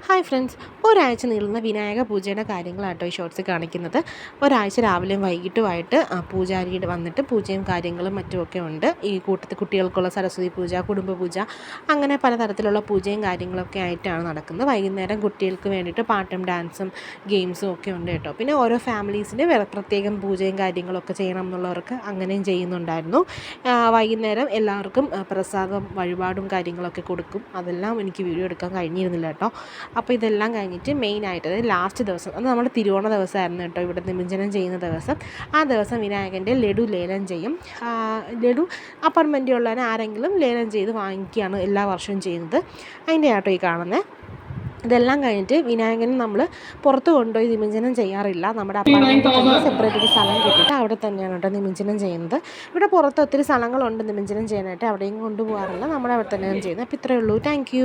Hi friends, ഒരാഴ്ച നീളുന്ന വിനായക പൂജയുടെ കാര്യങ്ങളാട്ടോ ഈ ഷോർട്സിൽ കാണിക്കുന്നത്. ഒരാഴ്ച രാവിലെയും വൈകിട്ടുമായിട്ട് പൂജാരിയുടെ വന്നിട്ട് പൂജയും കാര്യങ്ങളും മറ്റുമൊക്കെ ഉണ്ട്. ഈ കൂട്ടത്തിൽ കുട്ടികൾക്കുള്ള സരസ്വതി പൂജ, കുടുംബ പൂജ, അങ്ങനെ പലതരത്തിലുള്ള പൂജയും കാര്യങ്ങളൊക്കെ ആയിട്ടാണ് നടക്കുന്നത്. വൈകുന്നേരം കുട്ടികൾക്ക് വേണ്ടിയിട്ട് പാട്ടും ഡാൻസും ഗെയിംസും ഒക്കെ ഉണ്ട് കേട്ടോ. പിന്നെ ഓരോ ഫാമിലീസിൻ്റെ പ്രത്യേകം പൂജയും കാര്യങ്ങളൊക്കെ ചെയ്യണം എന്നുള്ളവർക്ക് അങ്ങനെയും ചെയ്യുന്നുണ്ടായിരുന്നു. വൈകുന്നേരം എല്ലാവർക്കും പ്രസാദം വഴിപാടും കാര്യങ്ങളൊക്കെ കൊടുക്കും. അതെല്ലാം എനിക്ക് വീഡിയോ എടുക്കാൻ കഴിഞ്ഞിരുന്നില്ല കേട്ടോ. അപ്പോൾ ഇതെല്ലാം കഴിഞ്ഞിട്ട് മെയിനായിട്ട് അതായത് ലാസ്റ്റ് ദിവസം അത് നമ്മുടെ തിരുവോണ ദിവസമായിരുന്നു കേട്ടോ, ഇവിടെ നിമജ്ജനം ചെയ്യുന്ന ദിവസം. ആ ദിവസം വിനായകൻ്റെ ലഡു ലേലം ചെയ്യും. ലഡു അപ്പാർട്ട്മെൻറ്റിലുള്ളവരെ ആരെങ്കിലും ലേലം ചെയ്ത് വാങ്ങിക്കുകയാണ് എല്ലാ വർഷവും ചെയ്യുന്നത്. അതിൻ്റെ ആട്ടോ ഈ കാണുന്നത്. ഇതെല്ലാം കഴിഞ്ഞിട്ട് വിനായകനെ നമ്മൾ പുറത്ത് കൊണ്ടുപോയി നിമജ്ജനം ചെയ്യാറില്ല. നമ്മുടെ അപ്പാർട്ട്മെൻറ്റിൽ തന്നെ സെപ്പറേറ്റ് ഒരു സ്ഥലം കിട്ടിയിട്ട് അവിടെ തന്നെയാണ് കേട്ടോ നിമജ്ജനം ചെയ്യുന്നത്. ഇവിടെ പുറത്ത് ഒത്തിരി സ്ഥലങ്ങളുണ്ട് നിമജ്ജനം ചെയ്യാനായിട്ട്, അവിടെയും കൊണ്ടുപോകാറില്ല. നമ്മുടെ അവിടെ തന്നെയാണ് ചെയ്യുന്നത്. അപ്പോൾ ഇത്രയേ ഉള്ളൂ. താങ്ക്